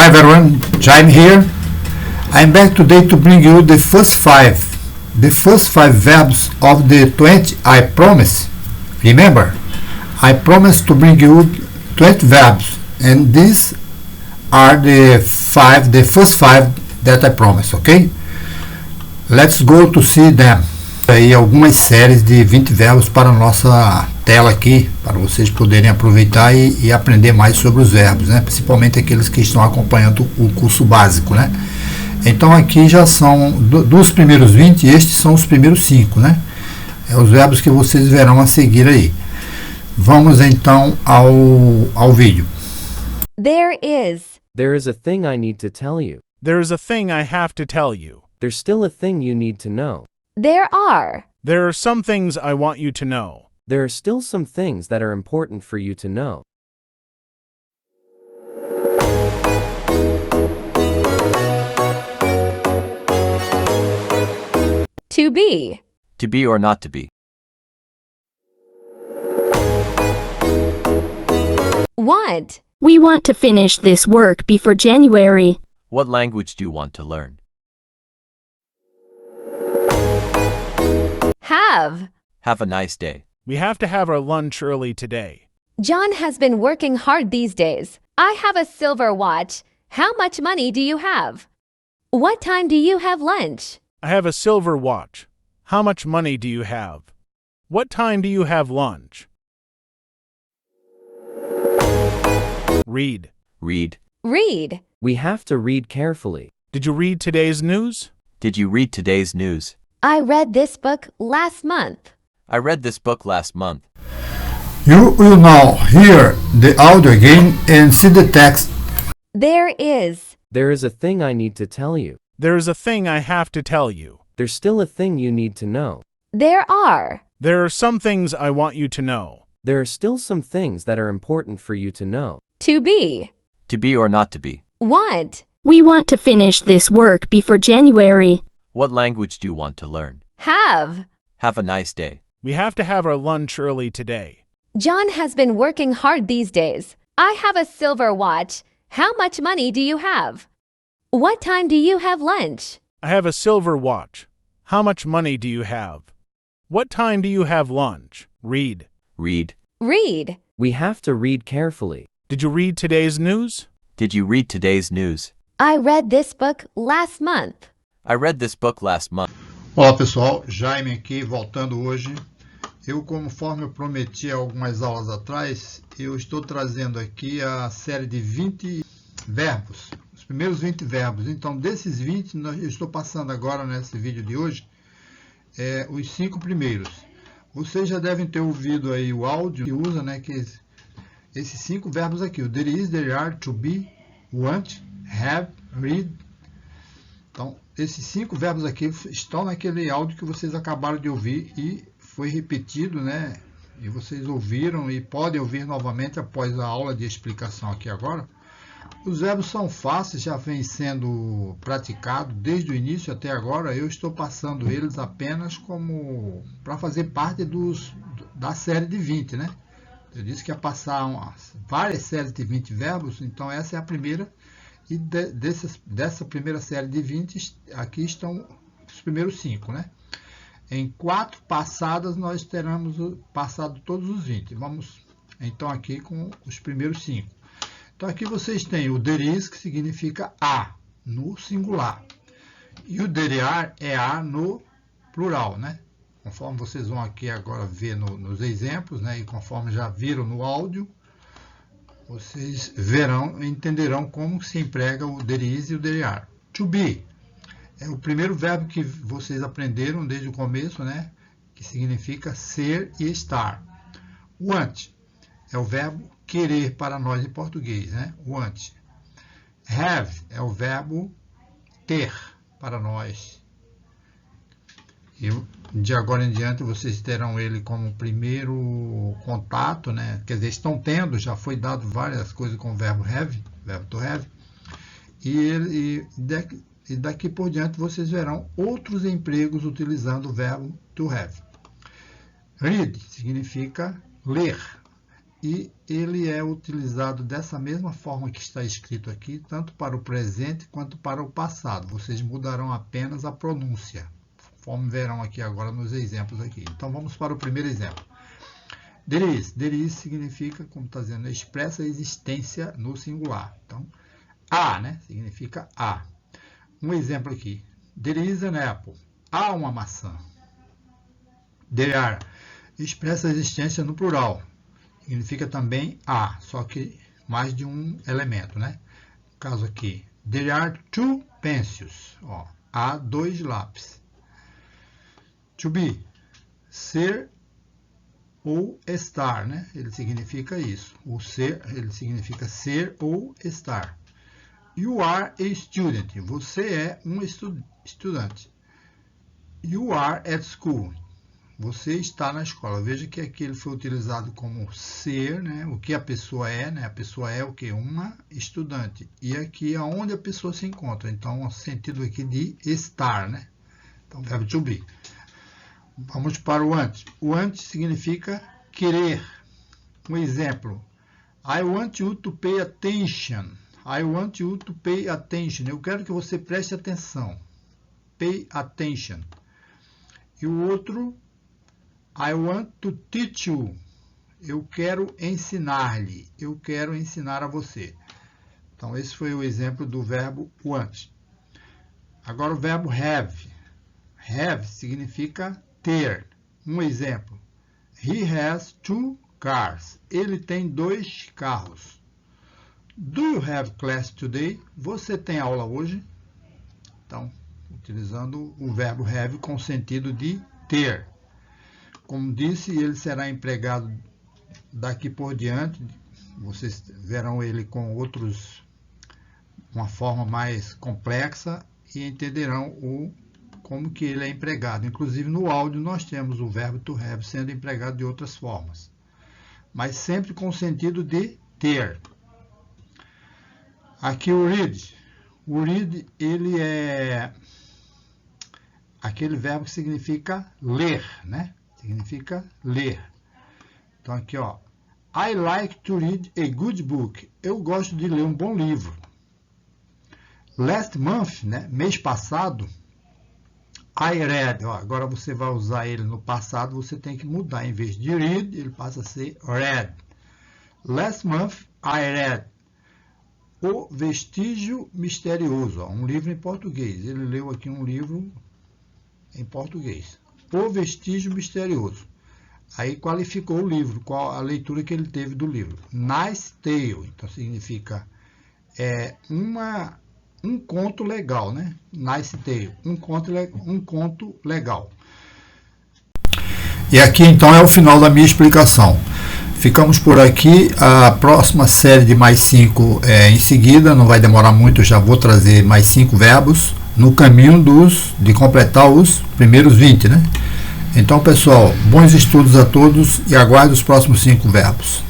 Hi everyone, Jaime here. I'm back today to bring you the first five verbs of the 20 I promised. Remember, I promised to bring you 20 verbs, and these are the first five that I promised, okay? Let's go to see them. Aí algumas séries de 20 verbos para a nossa tela aqui, para vocês poderem aproveitar e aprender mais sobre os verbos, né? Principalmente aqueles que estão acompanhando o curso básico, né? Então aqui já são dos primeiros 20, estes são os primeiros 5, né? É os verbos que vocês verão a seguir aí. Vamos então ao vídeo. There is. There is a thing I need to tell you. There is a thing I have to tell you. There's still a thing you need to know. There are. There are some things I want you to know. There are still some things that are important for you to know. To be. To be or not to be. Want. We want to finish this work before January. What language do you want to learn? Have. Have a nice day. We have to have our lunch early today. John has been working hard these days. I have a silver watch. How much money do you have? What time do you have lunch? I have a silver watch. How much money do you have? What time do you have lunch? Read. Read. Read. We have to read carefully. Did you read today's news? Did you read today's news? I read this book last month. I read this book last month. You will now hear the audio again and see the text. There is. There is a thing I need to tell you. There is a thing I have to tell you. There's still a thing you need to know. There are. There are some things I want you to know. There are still some things that are important for you to know. To be. To be or not to be. Want. We want to finish this work before January. What language do you want to learn? Have. Have a nice day. We have to have our lunch early today. John has been working hard these days. I have a silver watch. How much money do you have? What time do you have lunch? I have a silver watch. How much money do you have? What time do you have lunch? Read. Read. Read. We have to read carefully. Did you read today's news? Did you read today's news? I read this book last month. I read this book last month. Olá pessoal, Jaime aqui, voltando hoje. Conforme eu prometi algumas aulas atrás, eu estou trazendo aqui a série de 20 verbos, os primeiros 20 verbos. Então, desses 20, eu estou passando agora nesse vídeo de hoje, os 5 primeiros. Vocês já devem ter ouvido aí o áudio que usa, né, que esses 5 verbos aqui, o there is, there are, to be, want, have, read. Então, esses 5 verbos aqui estão naquele áudio que vocês acabaram de ouvir e foi repetido, né? E vocês ouviram e podem ouvir novamente após a aula de explicação aqui agora. Os verbos são fáceis, já vem sendo praticado desde o início até agora. Eu estou passando eles apenas como para fazer parte da série de 20, né? Eu disse que ia passar várias séries de 20 verbos, então essa é a primeira. E dessa primeira série de 20, aqui estão os primeiros 5, né? Em 4 passadas, nós teremos passado todos os 20. Vamos, então, aqui com os primeiros 5. Então, aqui vocês têm o there is, que significa a, no singular. E o there are é a no plural, né? Conforme vocês vão aqui agora ver nos exemplos, né? E conforme já viram no áudio, vocês verão e entenderão como se emprega o there is e o there are. To be é o primeiro verbo que vocês aprenderam desde o começo, né? Que significa ser e estar. Want é o verbo querer para nós em português, né? Want. Have é o verbo ter para nós. E de agora em diante vocês terão ele como primeiro contato, né? Quer dizer, estão tendo, já foi dado várias coisas com o verbo have, verbo to have. E daqui por diante vocês verão outros empregos utilizando o verbo to have. Read significa ler. e ele é utilizado dessa mesma forma que está escrito aqui, tanto para o presente quanto para o passado. Vocês mudarão apenas a pronúncia, conforme verão aqui agora nos exemplos aqui. Então vamos para o primeiro exemplo. There is significa, como está dizendo, expressa a existência no singular. Então, a, né, significa a. Um exemplo aqui. There is an apple. Há uma maçã. There are expressa a existência no plural. Significa também há, só que mais de um elemento, né? No caso aqui, there are 2 pencils. Ó, há 2 lápis. To be, ser ou estar, né? Ele significa isso. O ser, ele significa ser ou estar. You are a student. Você é um estudante. You are at school. Você está na escola. Veja que aqui ele foi utilizado como ser, né? O que a pessoa é, né? A pessoa é o que? Uma estudante. E aqui é onde a pessoa se encontra. Então, o sentido aqui de estar, né? Então, verbo to be. Vamos para o want. O want significa querer. Um exemplo. I want you to pay attention. I want you to pay attention. Eu quero que você preste atenção. Pay attention. E o outro, I want to teach you. Eu quero ensinar-lhe. Eu quero ensinar a você. Então, esse foi o exemplo do verbo want. Agora, o verbo have. Have significa ter. Um exemplo. He has 2 cars. Ele tem 2 carros. Do you have class today? Você tem aula hoje? Então, utilizando o verbo have com o sentido de ter. Como disse, ele será empregado daqui por diante. Vocês verão ele com uma forma mais complexa e entenderão como que ele é empregado. Inclusive, no áudio, nós temos o verbo to have sendo empregado de outras formas. Mas sempre com o sentido de ter. Aqui o read. O read, ele é aquele verbo que significa ler, né? Significa ler. Então, aqui, ó. I like to read a good book. Eu gosto de ler um bom livro. Last month, né? Mês passado, I read. Ó, agora você vai usar ele no passado, você tem que mudar. Em vez de read, ele passa a ser read. Last month, I read O Vestígio Misterioso. Ó, um livro em português. Ele leu aqui um livro em português. O Vestígio Misterioso. Aí qualificou o livro, qual a leitura que ele teve do livro. Nice Tale. Então significa um conto legal, né? Nice Tale. Um conto legal. E aqui então é o final da minha explicação. Ficamos por aqui. A próxima série de mais 5 em seguida, não vai demorar muito, eu já vou trazer mais 5 verbos no caminho de completar os primeiros 20, né? Então, pessoal, bons estudos a todos e aguardo os próximos 5 verbos.